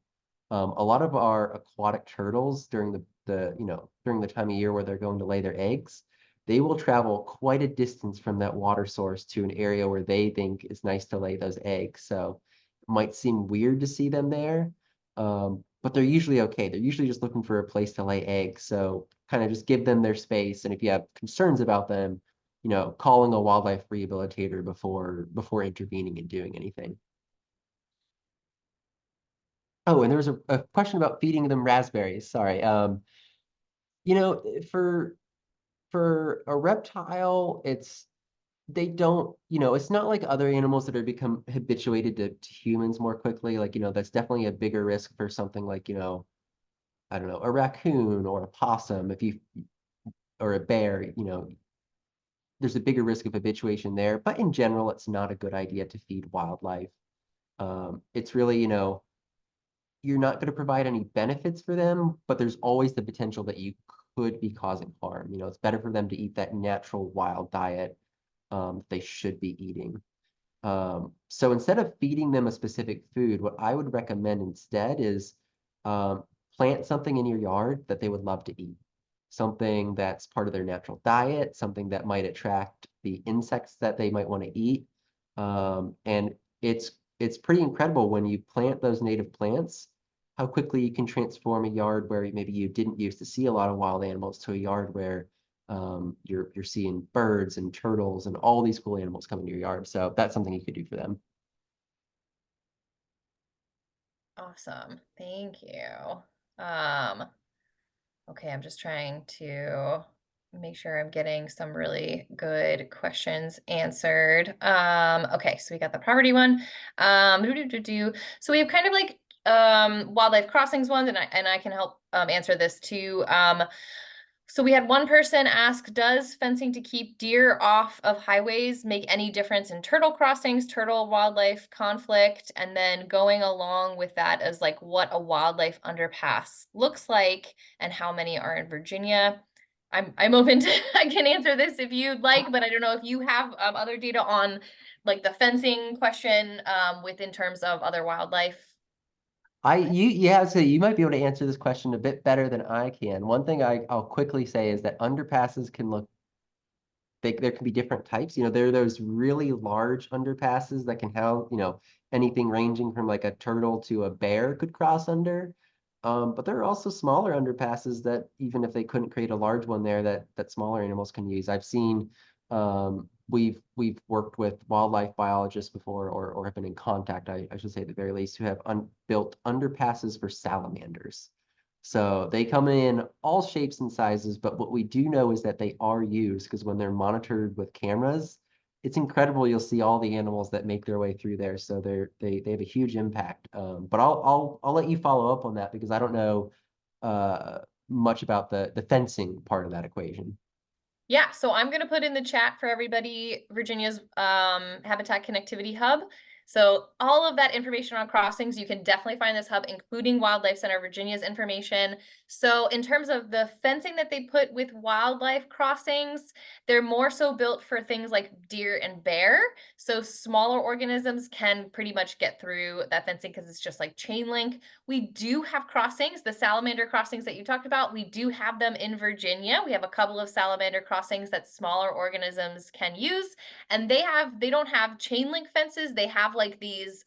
A lot of our aquatic turtles during during the time of year where they're going to lay their eggs, they will travel quite a distance from that water source to an area where they think is nice to lay those eggs. So it might seem weird to see them there, but they're usually okay. They're usually just looking for a place to lay eggs. So kind of just give them their space. And if you have concerns about them, calling a wildlife rehabilitator before intervening and doing anything. Oh, and there was a question about feeding them raspberries. Sorry. You know, for a reptile, they don't, it's not like other animals that are become habituated to humans more quickly. Like, that's definitely a bigger risk for something like, I don't know, a raccoon or a possum, or a bear, there's a bigger risk of habituation there. But in general, it's not a good idea to feed wildlife. It's really, you're not going to provide any benefits for them, but there's always the potential that you could be causing harm. It's better for them to eat that natural wild diet, they should be eating. So instead of feeding them a specific food, what I would recommend instead is, um, plant something in your yard that they would love to eat. Something that's part of their natural diet, something that might attract the insects that they might want to eat. And it's pretty incredible when you plant those native plants, how quickly you can transform a yard where maybe you didn't used to see a lot of wild animals to a yard where, you're seeing birds and turtles and all these cool animals come into your yard. So that's something you could do for them. Awesome. Thank you. Um, okay, I'm just trying to make sure I'm getting some really good questions answered. Okay, so we got the property one. So we have kind of like wildlife crossings ones, and I can help answer this too. So we had one person ask, does fencing to keep deer off of highways make any difference in turtle crossings, turtle wildlife conflict? And then going along with that is like what a wildlife underpass looks like and how many are in Virginia. I'm open to I can answer this if you'd like, but I don't know if you have other data on like the fencing question within terms of other wildlife. Yeah, so you might be able to answer this question a bit better than I can. One thing I'll quickly say is that underpasses can look there can be different types. There are those really large underpasses that can have, anything ranging from like a turtle to a bear could cross under. But there are also smaller underpasses that even if they couldn't create a large one there, that smaller animals can use. I've seen we've worked with wildlife biologists before, or have been in contact, I should say at the very least, who have built underpasses for salamanders. So they come in all shapes and sizes, but what we do know is that they are used because when they're monitored with cameras, it's incredible. You'll see all the animals that make their way through there. So they have a huge impact. But I'll let you follow up on that because I don't know uh, much about the fencing part of that equation. Yeah, so I'm gonna put in the chat for everybody Virginia's Habitat Connectivity Hub. So all of that information on crossings, you can definitely find this hub, including Wildlife Center Virginia's information. So in terms of the fencing that they put with wildlife crossings, they're more so built for things like deer and bear. So smaller organisms can pretty much get through that fencing because it's just like chain link. We do have crossings, the salamander crossings that you talked about. We do have them in Virginia. We have a couple of salamander crossings that smaller organisms can use, and they don't have chain link fences. They have like these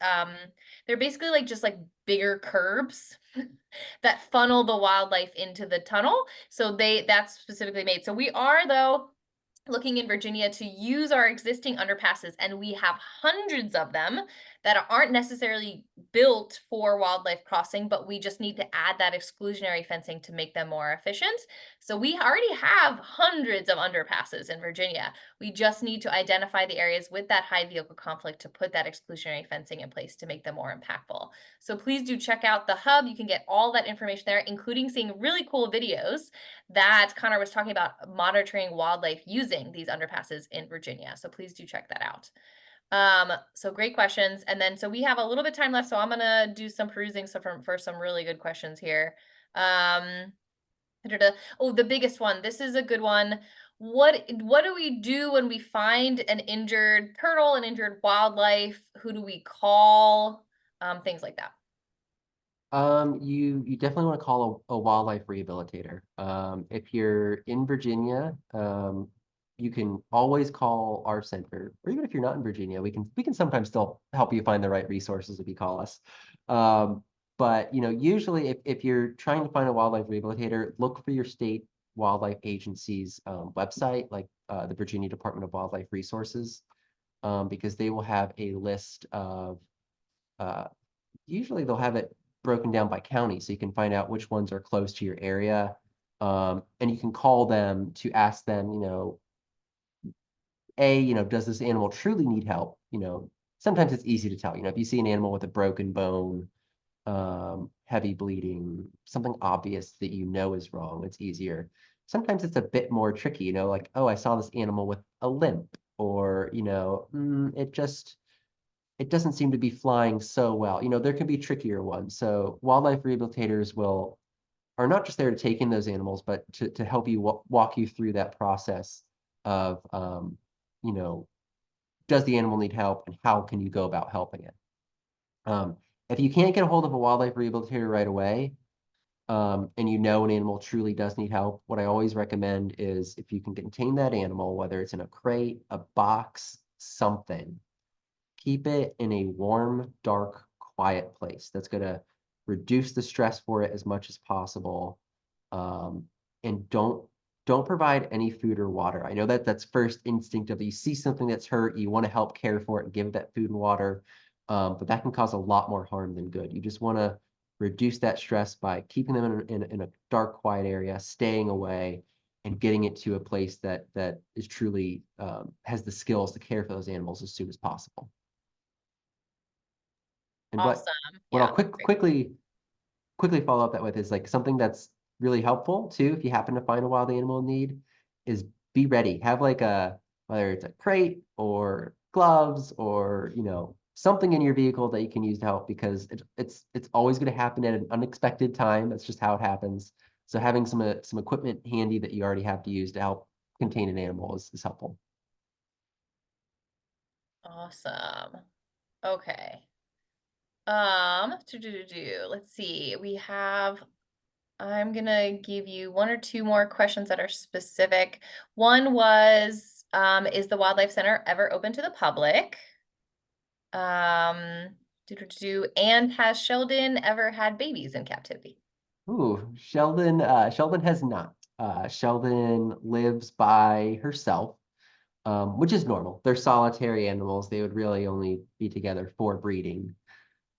they're basically like just like bigger curbs that funnel the wildlife into the tunnel. So that's specifically made. So we are though looking in Virginia to use our existing underpasses, and we have hundreds of them that aren't necessarily built for wildlife crossing, but we just need to add that exclusionary fencing to make them more efficient. So we already have hundreds of underpasses in Virginia. We just need to identify the areas with that high vehicle conflict to put that exclusionary fencing in place to make them more impactful. So please do check out the hub. You can get all that information there, including seeing really cool videos that Connor was talking about monitoring wildlife using these underpasses in Virginia. So please do check that out. So great questions. And then, so we have a little bit of time left, so I'm gonna do some perusing for some really good questions here. Um, oh, the biggest one. This is a good one. What do we do when we find an injured turtle, an injured wildlife? Who do we call? Things like that. You definitely want to call a wildlife rehabilitator. If you're in Virginia, you can always call our center, or even if you're not in Virginia, we can sometimes still help you find the right resources if you call us. But usually if you're trying to find a wildlife rehabilitator, look for your state wildlife agency's website, like the Virginia Department of Wildlife Resources, because they will have a list of uh, usually they'll have it broken down by county so you can find out which ones are close to your area. And you can call them to ask them, does this animal truly need help? Sometimes it's easy to tell. If you see an animal with a broken bone, heavy bleeding, something obvious that you know is wrong, it's easier. Sometimes it's a bit more tricky, like, oh, I saw this animal with a limp, or, it doesn't seem to be flying so well. There can be trickier ones. So wildlife rehabilitators are not just there to take in those animals, but to help you walk you through that process of, you know, does the animal need help and how can you go about helping it? Um, if you can't get a hold of a wildlife rehabilitator right away, and an animal truly does need help, what I always recommend is if you can contain that animal, whether it's in a crate, a box, something, keep it in a warm, dark, quiet place. That's going to reduce the stress for it as much as possible. Um, and don't provide any food or water. I know that that's first instinct of you see something that's hurt, you want to help care for it and give it that food and water. But that can cause a lot more harm than good. You just want to reduce that stress by keeping them in a dark, quiet area, staying away, and getting it to a place that is truly has the skills to care for those animals as soon as possible. And Awesome. what I'll Yeah. Great. quickly follow up that with is like something that's really helpful too, if you happen to find a wild animal in need, is be ready. Have like whether it's a crate or gloves or something in your vehicle that you can use to help because it's always going to happen at an unexpected time. That's just how it happens. So having some equipment handy that you already have to use to help contain an animal is helpful. Awesome. Okay. Let's see. I'm gonna give you one or two more questions that are specific. One was, is the Wildlife Center ever open to the public? Um, and has Sheldon ever had babies in captivity? Ooh, Sheldon has not. Sheldon lives by herself. which is normal. They're solitary animals. They would really only be together for breeding.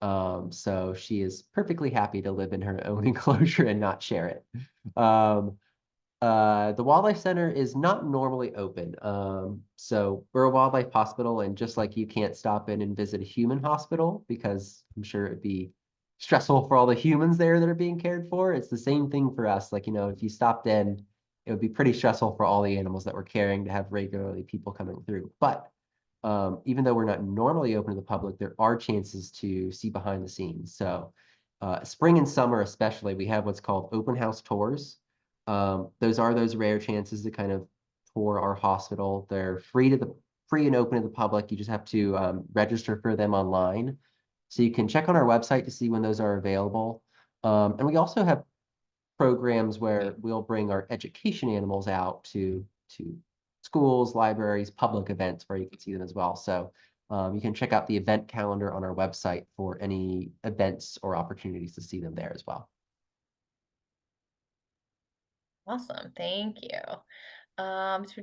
So she is perfectly happy to live in her own enclosure and not share it. Um, the Wildlife Center is not normally open. So we're a wildlife hospital, and just like you can't stop in and visit a human hospital because I'm sure it'd be stressful for all the humans there that are being cared for. It's the same thing for us. Like, if you stopped in, it would be pretty stressful for all the animals that we're caring to have regularly people coming through. But even though we're not normally open to the public, there are chances to see behind the scenes. So spring and summer especially, we have what's called open house tours. Those are those rare chances to kind of tour our hospital. They're free and open to the public. You just have to register for them online. So you can check on our website to see when those are available. And we also have programs where we'll bring our education animals out to schools, libraries, public events where you can see them as well. So you can check out the event calendar on our website for any events or opportunities to see them there as well. Awesome. Thank you. Let's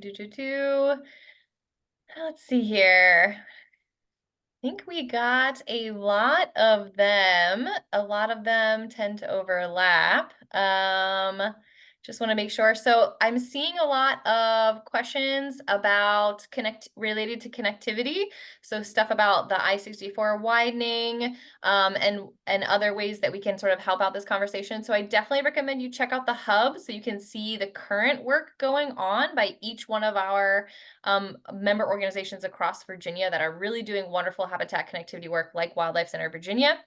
see here. Think we got a lot of them. A lot of them tend to overlap. Just want to make sure. So I'm seeing a lot of questions about connect related to connectivity. So stuff about the I-64 widening, and other ways that we can sort of help out this conversation. So I definitely recommend you check out the hub so you can see the current work going on by each one of our member organizations across Virginia that are really doing wonderful habitat connectivity work, like Wildlife Center Virginia.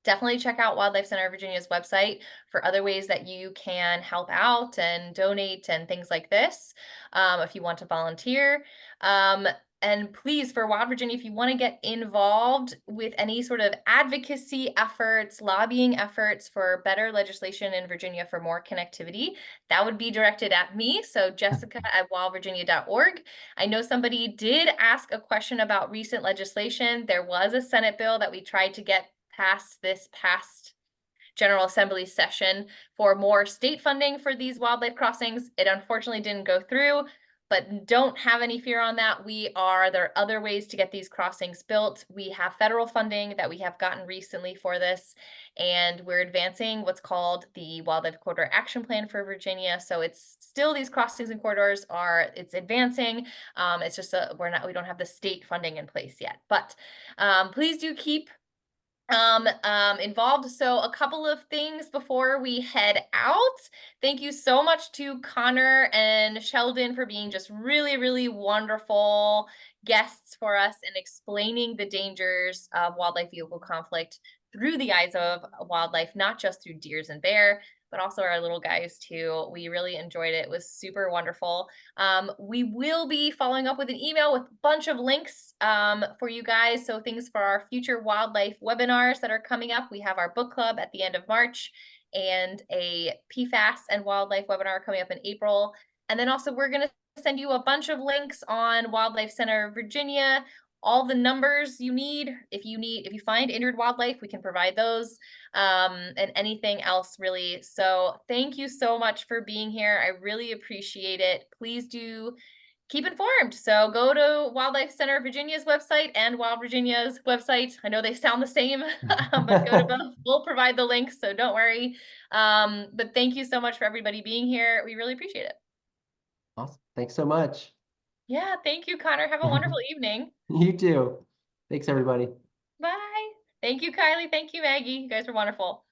Definitely check out Wildlife Center Virginia's website for other ways that you can help out and donate and things like this, if you want to volunteer. And please, for Wild Virginia, if you want to get involved with any sort of advocacy efforts, lobbying efforts for better legislation in Virginia for more connectivity, that would be directed at me. So jessica@wildvirginia.org. I know somebody did ask a question about recent legislation. There was a Senate bill that we tried to get passed this past General Assembly session for more state funding for these wildlife crossings. It unfortunately didn't go through, but don't have any fear on that. There are other ways to get these crossings built. We have federal funding that we have gotten recently for this, and we're advancing what's called the Wildlife Corridor Action Plan for Virginia. So it's still these crossings and corridors it's advancing. It's just we don't have the state funding in place yet, but please do keep involved. So a couple of things before we head out. Thank you so much to Connor and Sheldon for being just really, really wonderful guests for us and explaining the dangers of wildlife vehicle conflict through the eyes of wildlife, not just through deers and bear, but also our little guys too. We really enjoyed it. It was super wonderful. We will be following up with an email with a bunch of links for you guys. So things for our future wildlife webinars that are coming up. We have our book club at the end of March and a PFAS and wildlife webinar coming up in April. And then also we're going to send you a bunch of links on Wildlife Center Virginia, all the numbers you need. If you find injured wildlife, we can provide those, and anything else really. So thank you so much for being here. I really appreciate it. Please do keep informed. So go to Wildlife Center Virginia's website and Wild Virginia's website. I know they sound the same, but go to both. We'll provide the links, so don't worry. But thank you so much for everybody being here. We really appreciate it. Awesome. Thanks so much. Yeah, thank you, Connor. Have a wonderful evening. You too. Thanks, everybody. Bye. Thank you, Kylie. Thank you, Maggie. You guys were wonderful.